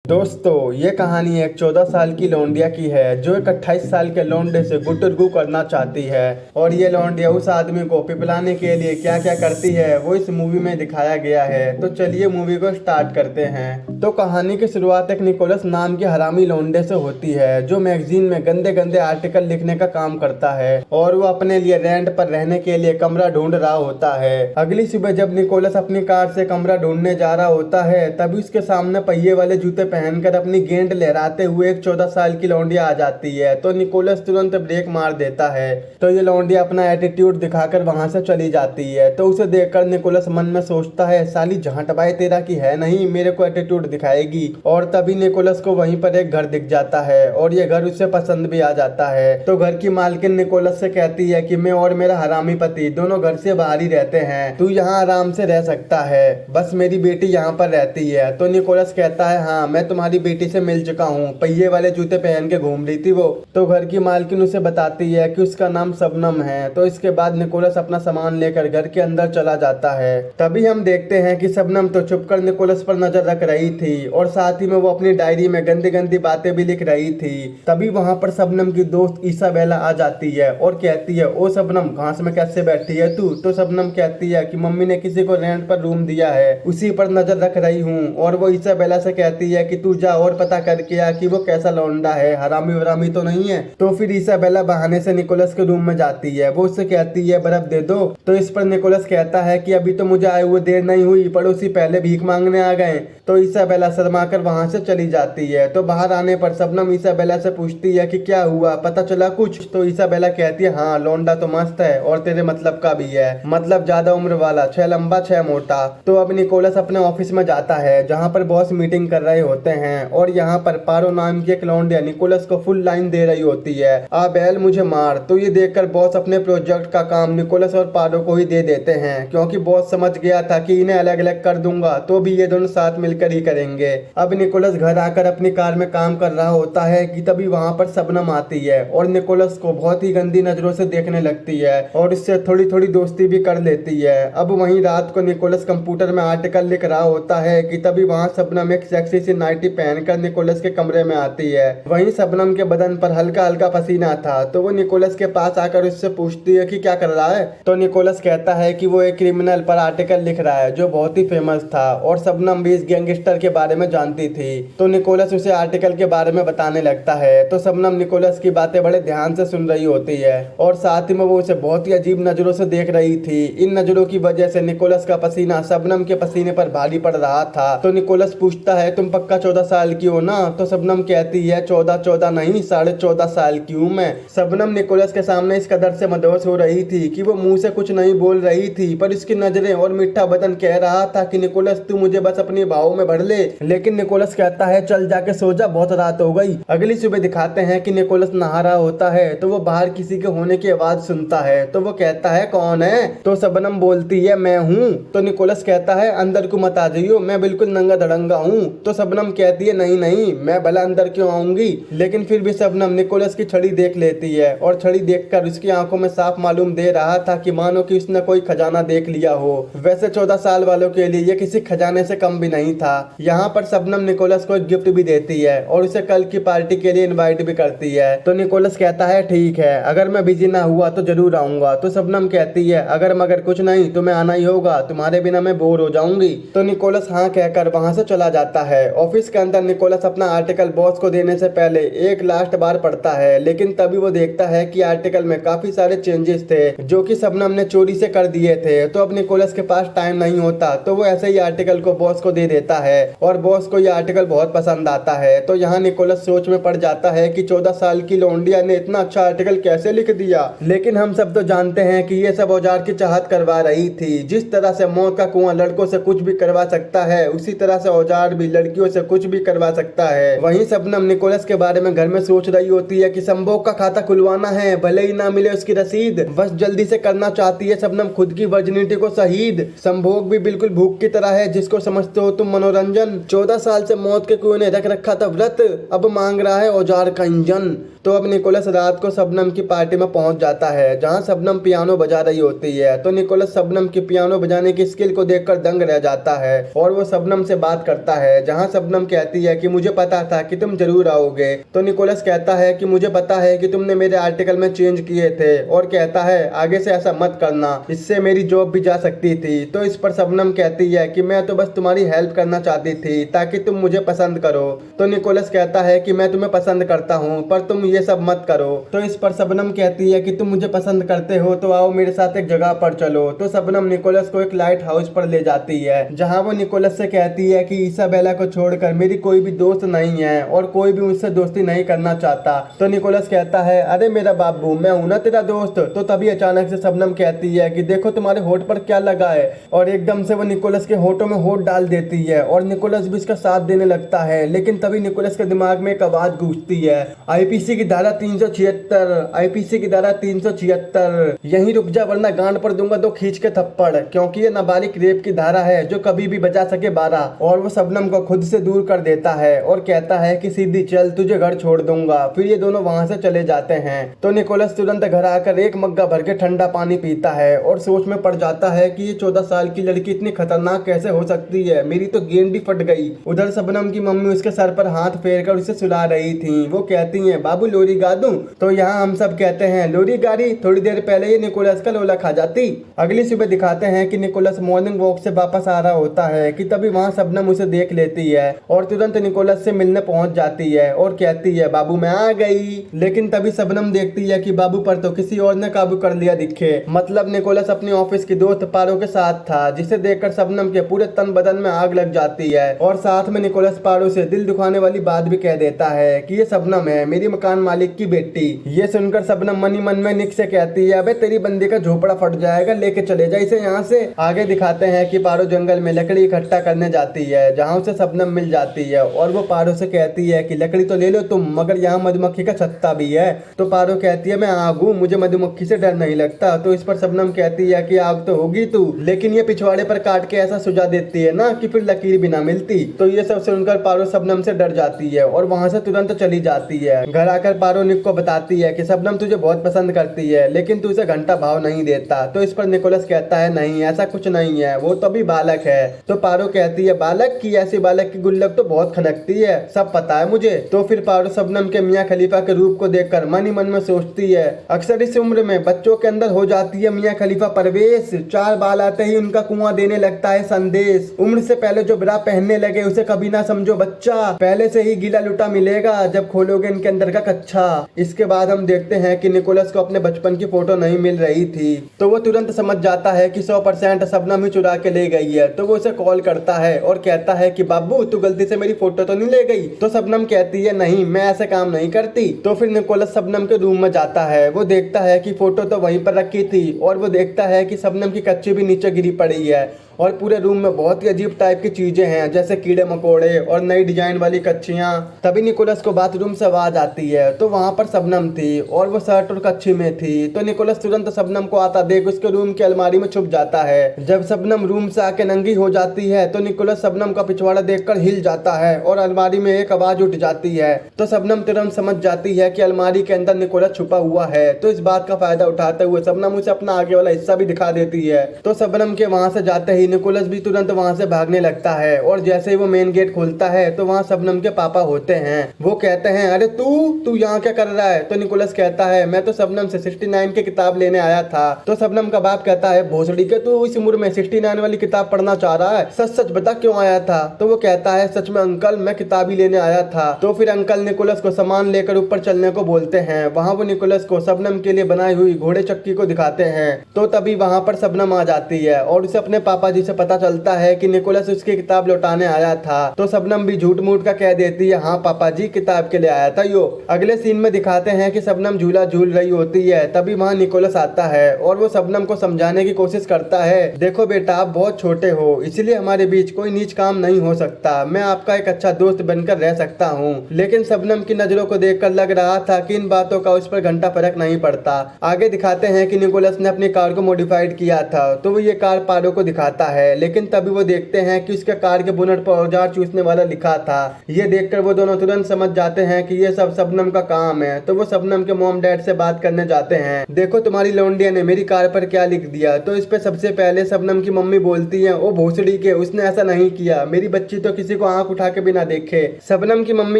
दोस्तों ये कहानी एक 14 साल की लौंडिया की है जो एक 28 साल के लौंडे से गुटरगू करना चाहती है। और ये लौंडिया उस आदमी को पिपलाने के लिए क्या क्या करती है वो इस मूवी में दिखाया गया है। तो चलिए मूवी को स्टार्ट करते हैं। तो कहानी की शुरुआत एक निकोलस नाम के हरामी लौंडे से होती है जो मैगजीन में गंदे गंदे आर्टिकल लिखने का काम करता है और वो अपने लिए रेंट पर रहने के लिए कमरा ढूंढ रहा होता है। अगली सुबह जब निकोलस अपनी कार से कमरा ढूंढने जा रहा होता है तभी उसके सामने पहिए वाले जूते पहनकर अपनी गेंद लहराते हुए एक 14 साल की लौंडिया आ जाती है। तो निकोलस तुरंत ब्रेक मार देता है। तो ये लौंडिया अपना एटीट्यूड दिखाकर वहां से चली जाती है। तो उसे देखकर निकोलस मन में सोचता है साली झांटबाई तेरा की है नहीं, मेरे को एटीट्यूड दिखाएगी। और तभी निकोलस को वहीं पर एक घर दिख जाता है और ये घर उसे पसंद भी आ जाता है। तो घर की मालकिन निकोलस से कहती है कि मैं और मेरा हरामी पति दोनों घर से बाहर ही रहते हैं, तू यहाँ आराम से रह सकता है, बस मेरी बेटी यहाँ पर रहती है। तो निकोलस कहता है हाँ मैं तुम्हारी बेटी से मिल चुका हूँ, पहिए वाले जूते पहन के घूम रही थी वो। तो घर की मालकिन उसे बताती है कि उसका नाम शबनम है। तो इसके बाद निकोलस अपना सामान लेकर घर के अंदर चला जाता है। तभी हम देखते हैं कि शबनम तो छुपकर निकोलस पर नजर रख रही थी और साथ ही में वो अपनी डायरी में गंदी गंदी बातें भी लिख रही थी। तभी वहां पर शबनम की दोस्त इसाबेला आ जाती है और कहती है ओ शबनम घास में कैसे बैठी है तू। तो शबनम कहती है कि मम्मी ने किसी को रेंट पर रूम दिया है, उसी पर नजर रख रही हूँ। और वो इसाबेला से कहती है कि तू जा और पता करके आ कि वो कैसा लौंडा है, हरामी वरामी तो नहीं है। तो फिर इसाबेला बहाने से निकोलस के रूम में जाती है। वो उससे कहती है बर्फ दे दो। तो इस पर निकोलस कहता है कि अभी तो मुझे आए हुए देर नहीं हुई, पड़ोसी पहले भीख मांगने आ गए। तो इसाबेला शर्माकर वहां से चली जाती है। तो बाहर आने पर शबनम इसाबेला से पूछती है कि क्या हुआ, पता चला कुछ। तो इसाबेला कहती है हाँ लौंडा तो मस्त है और तेरे मतलब का भी है, मतलब ज्यादा उम्र वाला, 6 लंबा 6 मोटा। तो अब निकोलस अपने ऑफिस में जाता है जहाँ पर बॉस मीटिंग कर रहे होते हैं और यहाँ पर पारो नाम की एक लौंडिया निकोलस को फुल लाइन दे रही होती है, आ बैल मुझे मार। तो ये देखकर बॉस अपने प्रोजेक्ट का काम निकोलस और पारो को ही दे देते हैं क्योंकि बॉस समझ गया था कि इन्हें अलग अलग कर दूंगा तो भी ये दोनों साथ मिलकर ही करेंगे। अब निकोलस घर आकर अपनी कार में काम कर रहा होता है कि तभी वहाँ पर शबनम आती है और निकोलस को बहुत ही गंदी नजरों से देखने लगती है और इससे थोड़ी थोड़ी दोस्ती भी कर लेती है। अब वहीं रात को निकोलस कंप्यूटर में आर्टिकल लिख रहा होता है कि तभी वहाँ शबनम एक सेक्सी सी नाइटी पहनकर निकोलस के कमरे में आती है। वहीं शबनम के बदन पर हल्का हल्का पसीना था। तो वो निकोलस के पास आकर उससे पूछती है कि क्या कर रहा है। तो निकोलस कहता है कि वो एक क्रिमिनल पर आर्टिकल लिख रहा है जो बहुत ही फेमस था और शबनम भी इस गैंगस्टर के बारे में जानती थी। तो निकोलस उसे आर्टिकल के बारे में बताने लगता है। तो शबनम निकोलस की बातें बड़े ध्यान से सुन रही होती है और साथ ही में वो उसे बहुत ही अजीब नजरों से देख रही थी। इन नजरों की वजह से निकोलस का पसीना शबनम के पसीने पर भारी पड़ रहा था। तो निकोलस पूछता है तुम पक्का 14 साल की हो ना। तो शबनम कहती है 14 नहीं 14.5 साल की हूँ मैं। शबनम निकोलस के सामने इस कदर से मदहोश हो रही थी कि वो मुंह से कुछ नहीं बोल रही थी पर इसकी नजरें और मीठा बदन कह रहा था कि निकोलस तू मुझे बस अपनी बाहों में भर ले। लेकिन निकोलस कहता है चल जाके सो जा, बहुत रात हो गई। अगली सुबह दिखाते हैं कि निकोलस नहा रहा होता है तो वो बाहर किसी के होने की आवाज सुनता है। तो वो कहता है कौन है। तो शबनम बोलती है मैं हूँ। तो निकोलस कहता है अंदर को मत आ जाइयो, मैं बिल्कुल नंगा धड़ंगा हूँ। तो शबनम कहती है नहीं नहीं मैं भला अंदर क्यों आऊंगी। लेकिन फिर भी शबनम निकोलस की छड़ी देख लेती है और छड़ी देखकर उसकी आंखों में साफ मालूम दे रहा था कि मानो कि उसने कोई खजाना देख लिया हो। वैसे 14 साल वालों के लिए ये किसी खजाने से कम भी नहीं था। यहाँ पर शबनम निकोलस को एक गिफ्ट भी देती है और उसे कल की पार्टी के लिए इनवाइट भी करती है। तो निकोलस कहता है ठीक है, अगर मैं बिजी ना हुआ तो जरूर आऊंगा। तो शबनम कहती है अगर मगर कुछ नहीं तो मैं आना ही होगा, तुम्हारे बिना मैं बोर हो जाऊंगी। तो निकोलस हाँ कहकर वहां से चला जाता है। ऑफिस के अंदर निकोलस अपना आर्टिकल बॉस को देने से पहले एक लास्ट बार पढ़ता है लेकिन तभी वो देखता है कि आर्टिकल में काफी सारे चेंजेस थे जो कि शबनम ने चोरी से कर दिए थे। तो अब निकोलस के पास टाइम नहीं होता तो वो ऐसे ही आर्टिकल को बॉस को दे देता है और बॉस को ये आर्टिकल बहुत पसंद आता है। तो यहाँ निकोलस सोच में पड़ जाता है कि 14 साल की लौंडिया ने इतना अच्छा आर्टिकल कैसे लिख दिया। लेकिन हम सब तो जानते हैं कि ये सब औजार की चाहत करवा रही थी। जिस तरह से मौत का कुआं लड़कों से कुछ भी करवा सकता है उसी तरह से औजार भी लड़कियों से कुछ भी करवा सकता है। वहीं शबनम निकोलस के बारे में घर में सोच रही होती है कि संभोग का खाता खुलवाना है, भले ही ना मिले उसकी रसीद, बस जल्दी से करना चाहती है शबनम खुद की वर्जिनिटी को शहीद। संभोग भी बिल्कुल भूख की तरह है जिसको समझते हो तुम मनोरंजन। 14 साल से मौत के कुएं ने रख रखा था व्रत, अब मांग रहा है औजार का इंजन। तो अब निकोलस रात को शबनम की पार्टी में पहुंच जाता है जहां शबनम पियानो बजा रही होती है। तो निकोलस शबनम की पियानो बजाने की स्किल को देखकर दंग रह जाता है और वो शबनम से बात करता है जहां शबनम कहती है कि मुझे पता था कि तुम जरूर आओगे। तो निकोलस कहता है कि मुझे पता है कि तुमने मेरे आर्टिकल में चेंज किए थे और कहता है आगे से ऐसा मत करना, इससे मेरी जॉब भी जा सकती थी। तो इस पर शबनम कहती है कि मैं तो बस तुम्हारी हेल्प करना चाहती थी ताकि तुम मुझे पसंद करो। तो निकोलस कहता है कि मैं तुम्हें पसंद करता हूँ पर तुम ये सब मत करो। तो इस पर शबनम कहती है कि तुम मुझे पसंद करते हो तो आओ मेरे साथ एक जगह पर चलो। तो शबनम निकोलस को एक लाइट हाउस पर ले जाती है जहाँ वो निकोलस से कहती है कि इसाबेला को छोड़कर मेरी कोई भी दोस्त नहीं है और कोई भी मुझसे दोस्ती नहीं करना चाहता। तो निकोलस कहता है अरे मेरा बाबू मैं हूं ना तेरा दोस्त। तो तभी अचानक से शबनम कहती है कि देखो तुम्हारे होठ पर क्या लगा है और एकदम से वो निकोलस के होठों में होठ डाल देती है और निकोलस भी उसका साथ देने लगता है। लेकिन तभी निकोलस के दिमाग में एक आवाज गूंजती है, आईपीसी की धारा 376, आईपीसी की धारा 376, यहीं रुक जा वरना गांड पर दूंगा दो खींच के थप्पड़, क्योंकि ये नाबालिग रेप की धारा है जो कभी भी बजा सके 12। और वो शबनम को खुद से दूर कर देता है और कहता है कि सीधी चल तुझे घर छोड़ दूंगा। फिर ये दोनों वहां से चले जाते हैं। तो निकोलस तुरंत घर आकर एक मग्गा भर के ठंडा पानी पीता है और सोच में पड़ जाता है कि ये 14 साल की लड़की इतनी खतरनाक कैसे हो सकती है, मेरी तो गेंद ही फट गई। उधर शबनम की मम्मी उसके सर पर हाथ फेर कर उसे सुला रही थी। वो कहती है बाबू लोरी गा दूं? तो यहाँ हम सब कहते हैं लोरी गाड़ी, थोड़ी देर पहले ये निकोलस का लोला खा जाती। अगली सुबह दिखाते हैं कि निकोलस मॉर्निंग वॉक से वापस आ रहा होता है कि तभी वहाँ शबनम उसे देख लेती है और तुरंत निकोलस से मिलने पहुंच जाती है और कहती है बाबू मैं आ गई। लेकिन तभी शबनम देखती है कि बाबू पर तो किसी और ने काबू कर लिया दिखे। मतलब निकोलस अपने ऑफिस की दोस्त पारो के साथ था, जिसे देखकर शबनम के पूरे तन बदन में आग लग जाती है और साथ में निकोलस पारो से दिल दुखाने वाली बात भी कह देता है कि ये शबनम है मेरी मकान मालिक की बेटी। ये सुनकर शबनम मन ही मन में निक से कहती है अबे तेरी बंदी का झोपड़ा फट जाएगा, लेके चले जा इसे यहाँ से। आगे दिखाते हैं कि पारो जंगल में लकड़ी इकट्ठा करने जाती है जहाँ उसे शबनम मिल जाती है और वो पारो से कहती है कि लकड़ी तो ले लो तुम, मगर यहाँ मधुमक्खी का छत्ता भी है। तो पारो कहती है मैं आग हूँ, मुझे मधुमक्खी से डर नहीं लगता। तो इस पर शबनम कहती है कि आग तो होगी तू, लेकिन ये पिछवाड़े पर काट के ऐसा सुझा देती है ना कि फिर लकीर भी ना मिलती। तो ये सब सुनकर पारो शबनम से डर जाती है और वहां से तुरंत चली जाती है। घर आकर पारो निक को बताती है कि शबनम तुझे बहुत पसंद करती है लेकिन तू उसे घंटा भाव नहीं देता। तो इस पर निकोलस कहता है नहीं ऐसा कुछ नहीं है, वो तो अभी बालक है। तो पारो कहती है बालक की, ऐसी बालक की गुल्लक तो बहुत खनकती है, सब पता है मुझे। तो फिर पारो शबनम के मियाँ खलीफा के रूप को देखकर मन ही मन में सोचती है अक्सर इस उम्र में बच्चों के अंदर हो जाती है मियाँ खलीफा परवेश, 4 बाल आते ही उनका कुआं देने लगता है संदेश। उम्र से पहले जो ब्रा पहनने लगे उसे कभी ना समझो बच्चा, पहले से ही गीला लुटा मिलेगा जब खोलोगे इनके अंदर का कच्चा। इसके बाद हम देखते हैं कि निकोलस को अपने बचपन की फोटो नहीं मिल रही थी तो वो तुरंत समझ जाता है कि 100% शबनम ही चुरा के ले गई है। तो वो उसे कॉल करता है और कहता है कि बाबू तू गलती से मेरी फोटो तो नहीं ले गई? तो शबनम कहती है नहीं मैं ऐसे काम नहीं करती। तो फिर निकोलस शबनम के रूम में जाता है, वो देखता है कि फोटो तो वहीं पर रखी थी और वो देखता है कि शबनम की कच्ची भी नीचे गिरी पड़ी है और पूरे रूम में बहुत ही अजीब टाइप की चीजें हैं जैसे कीड़े मकोड़े और नई डिजाइन वाली कच्चियां। तभी निकोलस को बाथरूम से आवाज आती है तो वहां पर शबनम थी और वो शर्ट और कच्ची में थी। तो निकोलस तुरंत शबनम को आता देख उसके रूम की अलमारी में छुप जाता है। जब शबनम रूम से आके नंगी हो जाती है तो निकोलस शबनम का पिछवाड़ा देखकर हिल जाता है और अलमारी में एक आवाज उठ जाती है। तो शबनम तुरंत समझ जाती है कि अलमारी के अंदर निकोलस छुपा हुआ है। तो इस बात का फायदा उठाते हुए शबनम उसे अपना आगे वाला हिस्सा भी दिखा देती है। तो शबनम के वहां से जाते ही निकोलस भी तुरंत वहां से भागने लगता है और जैसे ही वो मेन गेट खोलता है तो वहां शबनम के पापा होते हैं। वो कहते हैं अरे तू यहाँ क्या कर रहा है? तो निकोलस कहता है मैं तो शबनम से 69 की किताब लेने आया था। तो शबनम का बाप कहता है भोसड़ी के तू इस उम्र में 69 वाली किताब पढ़ना चाह रहा है? सच सच बता क्यों आया था? तो वो कहता है सच में अंकल मैं किताब ही लेने आया था। तो फिर अंकल निकोलस को सामान लेकर ऊपर चलने को बोलते हैं। वहाँ वो निकोलस को शबनम के लिए बनाई हुई घोड़े चक्की को दिखाते हैं। तो तभी वहाँ पर शबनम आ जाती है और उसे अपने पापा जी से पता चलता है कि निकोलस उसकी किताब लौटाने आया था। तो शबनम भी झूठ मूठ का कह देती है हाँ पापा जी किताब के लिए आया था यो। अगले सीन में दिखाते हैं कि शबनम झूला झूल रही होती है। तभी वहाँ निकोलस आता है और वो शबनम को समझाने की कोशिश करता है देखो बेटा आप बहुत छोटे हो इसलिए हमारे बीच कोई नीच काम नहीं हो सकता, मैं आपका एक अच्छा दोस्त बनकर रह सकता हूँ। लेकिन शबनम की नजरों को देखकर लग रहा था कि इन बातों का उस पर घंटा फर्क नहीं पड़ता। आगे दिखाते हैं कि निकोलस ने अपनी कार को मॉडिफाइड किया था तो वो ये कार पारो को दिखाता है, लेकिन तभी वो देखते हैं कि उसके कार के बोनट पर औजार चूसने वाला लिखा था। ये देखकर वो दोनों तुरंत समझ जाते हैं कि ये सब शबनम का काम है। तो वो शबनम के मॉम डैड से बात करने जाते हैं। देखो तुम्हारी लौंडिया ने मेरी कार पर क्या लिख दिया। तो इस पे सबसे पहले शबनम की मम्मी बोलती है, ओ भोसड़ी के, उसने ऐसा नहीं किया, मेरी बच्ची तो किसी को आंख उठा के भी ना देखे। शबनम की मम्मी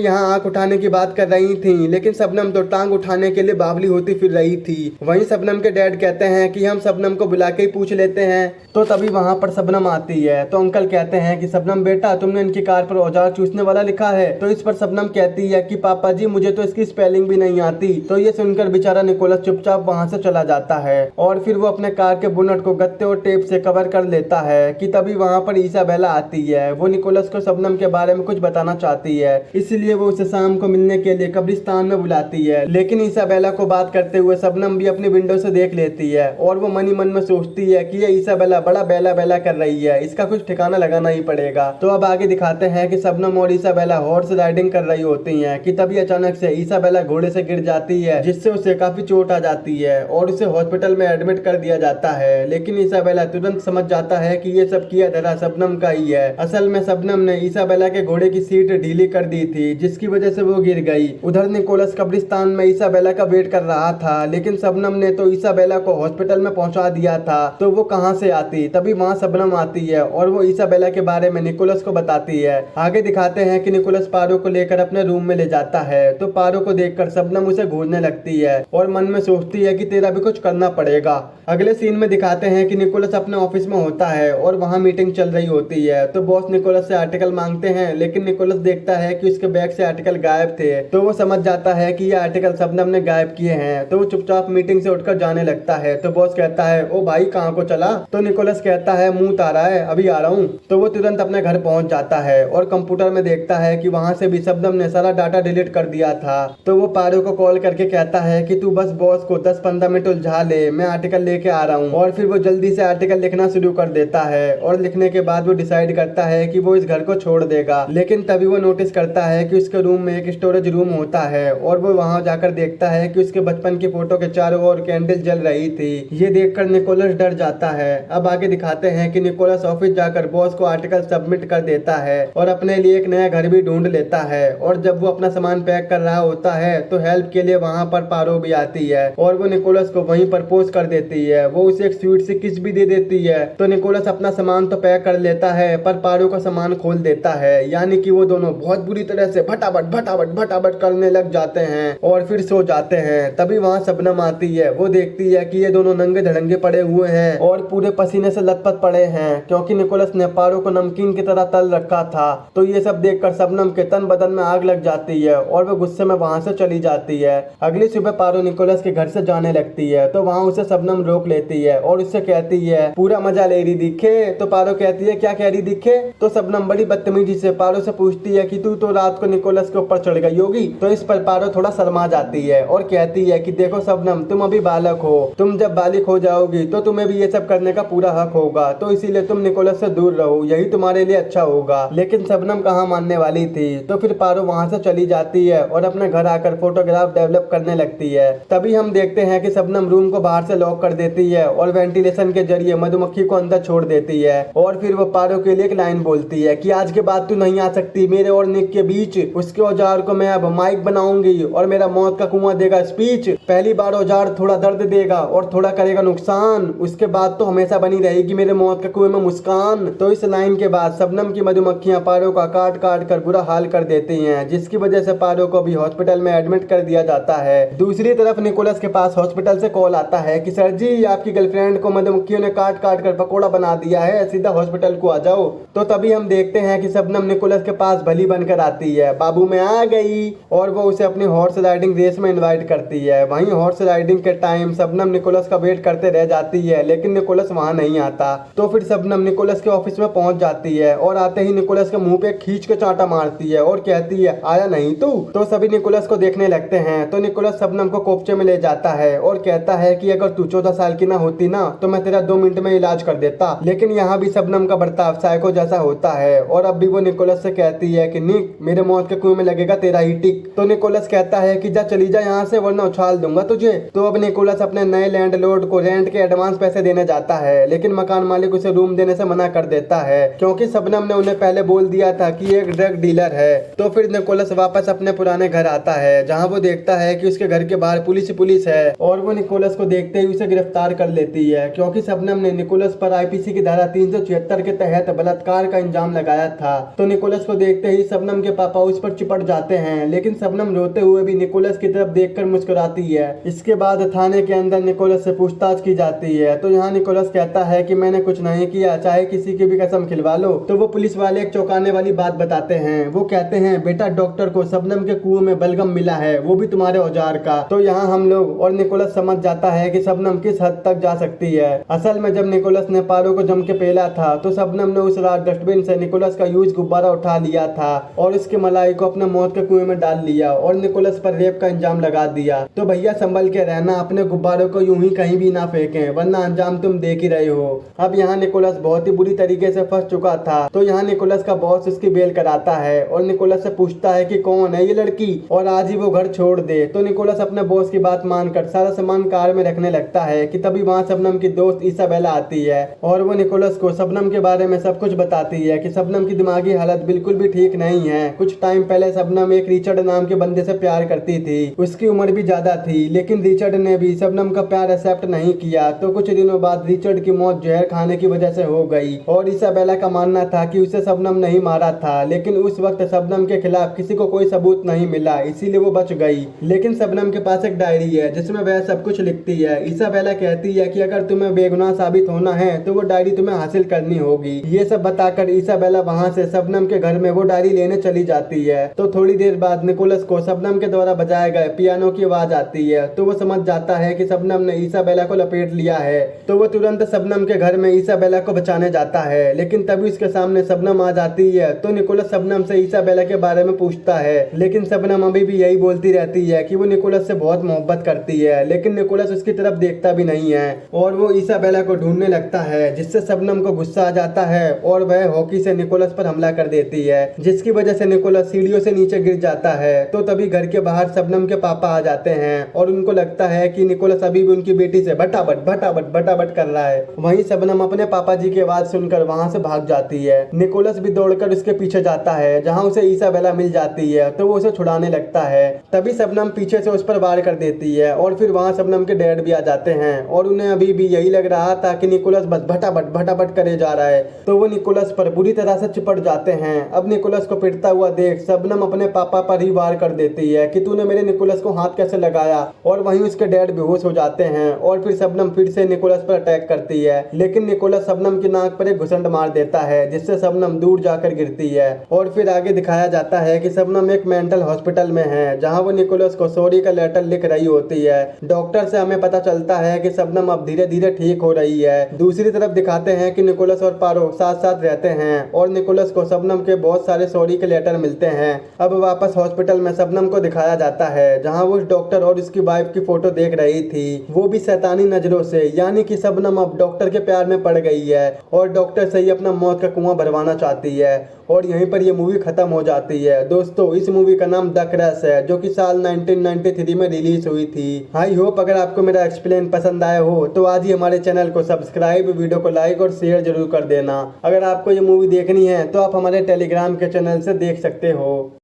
यहाँ आंख उठाने की बात कर रही थी, लेकिन शबनम तो टांग उठाने के लिए बावली होती फिर रही थी। वहीं शबनम के डैड कहते हैं कि हम शबनम को बुला के ही पूछ लेते हैं। तो तभी वहां पर शबनम आती है। तो अंकल कहते हैं कि शबनम बेटा, तुमने इनकी कार पर औजार चूसने वाला लिखा है। तो इस पर शबनम कहती है कि पापा जी मुझे तो इसकी स्पेलिंग भी नहीं आती। तो ये सुनकर बेचारा निकोलस चुपचाप वहां से चला जाता है और फिर वो अपने कार के बोनट को गत्ते और टेप से कवर कर लेता है कि तभी वहां पर इसाबेला आती है। वो निकोलस को शबनम के बारे में कुछ बताना चाहती है, इसलिए वो उसे शाम को मिलने के लिए कब्रिस्तान में बुलाती है। लेकिन इसाबेला को बात करते हुए शबनम भी अपनी विंडो से देख लेती है और वो मन ही मन में सोचती है कि ये इसाबेला बड़ा बेला बेला कर रही है, इसका कुछ ठिकाना लगाना ही पड़ेगा। तो अब आगे दिखाते हैं कि शबनम और इसाबेला हॉर्स राइडिंग कर रही होती हैं कि तभी अचानक से इसाबेला घोड़े से गिर जाती है, जिससे उसे काफी चोट आ जाती है और उसे हॉस्पिटल में एडमिट कर दिया जाता है। लेकिन इसाबेला तुरंत समझ जाता है कि ये सब किया धरा शबनम का ही है। असल में शबनम ने इसाबेला के घोड़े की सीट ढीली कर दी थी, जिसकी वजह से वो गिर गई। उधर निकोलस कब्रिस्तान में इसाबेला का वेट कर रहा था, लेकिन शबनम ने तो इसाबेला को हॉस्पिटल में पहुंचा दिया था। तो वो कहां से आती। तभी वहां शबनम आती है और वो इसाबेला के बारे में निकोलस को बताती है। आगे दिखाते हैं कि निकोलस पारो को लेकर अपने रूम में ले जाता है। तो पारो को देखकर शबनम उसे घूरने लगती है और मन में सोचती है कि तेरा भी कुछ करना पड़ेगा। अगले सीन में दिखाते हैं कि निकोलस अपने ऑफिस में होता है और वहाँ मीटिंग चल रही होती है। तो बॉस निकोलस से आर्टिकल मांगते हैं, लेकिन निकोलस देखता है कि उसके बैग से आर्टिकल गायब थे। तो वो समझ जाता है कि ये आर्टिकल शबनम ने गायब किए हैं। तो वो चुपचाप मीटिंग से उठकर जाने लगता है। तो बॉस कहता है, ओ भाई कहाँ को चला। तो निकोलस कहता है, मुंह तारा है, अभी आ रहा हूँ। तो वो तुरंत अपने घर पहुंच जाता है और कंप्यूटर में देखता है कि वहां से भी शबनम ने सारा डाटा डिलीट कर दिया था। तो वो पारो को कॉल करके कहता है कि तू बस बॉस को 10-15 मिनट उलझा ले, मैं आर्टिकल लेके आ रहा हूँ। और फिर वो जल्दी से आर्टिकल लिखना शुरू कर देता है और लिखने के बाद वो डिसाइड करता है कि वो इस घर को छोड़ देगा। लेकिन तभी वो नोटिस करता है कि उसके रूम में एक स्टोरेज रूम होता है और वो वहां जाकर देखता है कि उसके बचपन की फोटो के चारों ओर कैंडल जल रही थी। ये देखकर निकोलस डर जाता है। अब आगे दिखाते हैं कि निकोलस ऑफिस जाकर बॉस को आर्टिकल सबमिट कर देता है और अपने लिए एक नया घर भी ढूंढ लेता है। और जब वो अपना सामान पैक कर रहा होता है तो हेल्प के लिए वहां पर पारो भी आती है और वो निकोलस को वहीं प्रपोज कर देती है। वो उसे एक स्वीट सी किस भी दे देती है। तो निकोलस अपना सामान तो पैक कर लेता है पर पारो का सामान खोल देता है, यानी कि वो दोनों बहुत बुरी तरह से भटाभट भटाभट भटाभट करने लग जाते हैं और फिर सो जाते हैं। तभी वहां शबनम आती है। वो देखती है कि ये दोनों नंगे धड़ंगे पड़े हुए हैं और पूरे पसीने से लथपथ पड़े हैं, क्योंकि निकोलस ने पारो को नमकीन की तरह तल रखा था। तो ये सब देखकर शबनम के तन बदन में आग लग जाती है और वो गुस्से में वहां से चली जाती है। अगली सुबह पारो निकोलस के घर से जाने लगती है। तो वहां उसे शबनम रोक लेती है और उससे कहती है, पूरा मजा ले रही दिखे। तो पारो कहती है, क्या कह रही दिखे। तो शबनम बड़ी बदतमीजी से पारो से पूछती है कि तू तो रात को निकोलस के ऊपर चढ़ गई होगी। तो इस पर पारो थोड़ा शर्मा जाती है और कहती है कि देखो शबनम, तुम अभी बालक हो, तुम जब बालिक हो जाओगी तो तुम्हें भी ये सब करने का पूरा हक होगा, तो इसीलिए तुम निकोलस से दूर रहो, यही तुम्हारे लिए अच्छा होगा। लेकिन शबनम कहाँ मानने वाली थी। तो फिर पारो वहां से चली जाती है और अपने घर आकर फोटोग्राफ डेवलप करने लगती है। तभी हम देखते हैं कि शबनम रूम को बाहर से लॉक कर देती है और वेंटिलेशन के जरिए मधुमक्खी को अंदर छोड़ देती है। और फिर वो पारो के लिए एक लाइन बोलती है कि आज के बाद तू नहीं आ सकती मेरे और निक के बीच। उसके औजार को मैं अब माइक बनाऊंगी और मेरा मौत का कुआं देगा स्पीच। पहली बार औजार थोड़ा दर्द देगा और थोड़ा करेगा नुकसान, उसके बाद तो हमेशा बनी रहेगी मेरे मौत के कुएं में मुस्कान। तो इस लाइन के बाद शबनम की मधुमक्खियां पारो का काट काट कर बुरा हाल कर देती हैं, जिसकी वजह से पारो को भी हॉस्पिटल में एडमिट कर दिया जाता है। दूसरी तरफ निकोलस के पास हॉस्पिटल से कॉल आता है कि सर जी, आपकी गर्लफ्रेंड को मधुमक्खियों ने काट काट कर पकोड़ा बना दिया है, सीधा हॉस्पिटल को आ जाओ। तो तभी हम देखते हैं कि शबनम निकोलस के पास भली बनकर आती है, बाबू मैं आ गई, और वो उसे अपनी हॉर्स राइडिंग रेस में इनवाइट करती है। वहीं हॉर्स राइडिंग के टाइम शबनम निकोलस का वेट करते रह जाती है, लेकिन निकोलस वहां नहीं आता। तो फिर शबनम निकोलस के ऑफिस में पहुंच जाती है और आते ही निकोलस के मुंह पे खींच के चांटा मारती है और कहती है, आया नहीं तू। तो सभी निकोलस को देखने लगते हैं। तो निकोलस शबनम को कोपचे में ले जाता है और कहता है कि अगर तू 14 साल की ना होती ना तो मैं तेरा 2 मिनट में इलाज कर देता। लेकिन यहाँ भी शबनम का बर्ताव साइको जैसा होता है और अब भी वो निकोलस से कहती है कि निक, मेरे मौत के कुएं में लगेगा तेरा ही टिक। तो निकोलस कहता है कि जा चली जा यहाँ से, वरना उछाल दूंगा तुझे। तो अब निकोलस अपने नए लैंडलॉर्ड को रेंट के एडवांस पैसे देने जाता है, लेकिन मकान मालिक मालिक उसे रूम देने से मना कर देता है क्योंकि शबनम ने उन्हें पहले बोल दिया था कि ये एक ड्रग डीलर है। तो फिर निकोलस वापस अपने पुराने घर आता है जहाँ वो देखता है कि उसके घर के बाहर पुलिस है और वो निकोलस को देखते ही उसे गिरफ्तार कर लेती है क्योंकि शबनम ने निकोलस पर आईपीसी की धारा 376 के तहत बलात्कार का इल्जाम लगाया था। तो निकोलस को देखते ही शबनम के पापा उस पर चिपट जाते हैं, लेकिन शबनम रोते हुए भी निकोलस की तरफ देखकर मुस्कुराती है। इसके बाद थाने के अंदर निकोलस से पूछताछ की जाती है तो यहाँ निकोलस कहता है कि मैंने कुछ नहीं किया, चाहे किसी की भी कसम खिलवा लो। तो वो पुलिस वाले एक चौंकाने वाली बात बताते हैं। वो कहते हैं बेटा डॉक्टर को शबनम के कुएं में बलगम मिला है, वो भी तुम्हारे औजार का। तो यहाँ हम लोग और निकोलस समझ जाता है कि शबनम किस हद तक जा सकती है। असल में जब निकोलस ने पारो को जम के पेला था तो शबनम ने उस रात डस्टबिन से निकोलस का यूज गुब्बारा उठा लिया था और उसके मलाई को अपने मौत के कुएं में डाल लिया और निकोलस पर रेप का इल्जाम लगा दिया। तो भैया संभल के रहना, अपने गुब्बारों को यूं ही कहीं भी ना फेंकें वरना अंजाम तुम देख ही रहे हो। अब यहाँ निकोलस बहुत ही बुरी तरीके से फंस चुका था। तो यहाँ निकोलस का बॉस उसकी बेल कराता है और निकोलस से पूछता है कि कौन है ये लड़की और आज ही वो घर छोड़ दे। तो निकोलस अपने बॉस की बात मानकर सारा सामान कार में रखने लगता है कि तभी वहाँ शबनम की दोस्त इसाबेला आती है और वो निकोलस को शबनम के बारे में सब कुछ बताती है कि शबनम की दिमागी हालत बिल्कुल भी ठीक नहीं है। कुछ टाइम पहले शबनम एक रिचर्ड नाम के बंदे से प्यार करती थी, उसकी उम्र भी ज्यादा थी, लेकिन रिचर्ड ने भी शबनम का प्यार एक्सेप्ट नहीं किया। तो कुछ दिनों बाद रिचर्ड की मौत जहर खाने की वजह से हो गई और इसाबेला का मानना था कि उसे शबनम नहीं मारा था, लेकिन उस वक्त शबनम के खिलाफ किसी को कोई सबूत नहीं मिला, इसीलिए वो बच गई। लेकिन शबनम के पास एक डायरी है जिसमें वह सब कुछ लिखती है। इसाबेला कहती है कि अगर तुम्हें बेगुनाह साबित होना है तो वो डायरी तुम्हें हासिल करनी होगी। ये सब बताकर इसाबेला वहाँ से शबनम के घर में वो डायरी लेने चली जाती है। तो थोड़ी देर बाद निकोलस को शबनम के द्वारा बजाए गए पियानो की आवाज आती है तो वो समझ जाता है कि शबनम ने इसाबेला को लपेट लिया है। तो वो तुरंत शबनम के घर में इसाबेला को बचाने जाता है, लेकिन तभी उसके सामने शबनम आ जाती है। तो निकोलस शबनम से इसाबेला के बारे में पूछता है, लेकिन शबनम अभी भी यही बोलती रहती है कि वो निकोलस से बहुत मोहब्बत करती है, लेकिन निकोलस उसकी तरफ देखता भी नहीं है और वो इसाबेला को ढूंढने लगता है, जिससे शबनम को गुस्सा आ जाता है और वह हॉकी से निकोलस पर हमला कर देती है, जिसकी वजह से निकोलस सीढ़ियों से नीचे गिर जाता है। तो तभी घर के बाहर शबनम के पापा आ जाते हैं और उनको लगता है कि निकोलस अभी भी उनकी बेटी से भटाभट कर रहा है। वहीं शबनम अपने पापा जी की आवाज सुनकर वहां से भाग जाती है। निकोलस भी दौड़कर उसके पीछे जाता है जहां उसे इसाबेला मिल जाती है तो वो उसे छुड़ाने लगता है। तभी शबनम पीछे से उस पर वार कर देती है और फिर वहां शबनम के डैड भी आ जाते हैं और उन्हें अभी भी यही लग रहा था कि निकोलस बस भटाभट करे जा रहा है। तो वो निकोलस पर बुरी तरह से चिपट जाते हैं। अब निकोलस को पिटता हुआ देख शबनम अपने पापा पर ही वार कर देती है कि तूने मेरे निकोलस को हाथ कैसे लगाया, और वहीं उसके डैड बेहोश हो जाते हैं और फिर शबनम फिर से निकोलस पर अटैक करती है, लेकिन निकोलस शबनम की नाक पर एक घुसंड मार देता है जिससे शबनम दूर जाकर गिरती है। और फिर आगे दिखाया जाता है कि शबनम एक मेंटल हॉस्पिटल में है जहां वो निकोलस को सॉरी का लेटर लिख रही होती है। डॉक्टर से हमें पता चलता है कि शबनम अब धीरे धीरे ठीक हो रही है। दूसरी तरफ दिखाते हैं कि निकोलस और पारो साथ साथ रहते हैं और निकोलस को शबनम के बहुत सारे सॉरी के लेटर मिलते हैं। अब वापस हॉस्पिटल में शबनम को दिखाया जाता है जहां वो उस डॉक्टर और उसकी वाइफ की फोटो देख रही थी, वो भी शैतानी नजरों से, यानी कि शबनम अब डॉक्टर के प्यार में पड़ गई है और डॉक्टर से ही अपना मौत का कुआं भरवाना चाहती है। और यहीं पर ये मूवी खत्म हो जाती है। दोस्तों इस मूवी का नाम द क्रश है जो कि साल 1993 में रिलीज हुई थी। आई होप अगर आपको मेरा एक्सप्लेन पसंद आया हो तो आज ही हमारे चैनल को सब्सक्राइब, वीडियो को लाइक और शेयर जरूर कर देना। अगर आपको ये मूवी देखनी है तो आप हमारे टेलीग्राम के चैनल से देख सकते हो।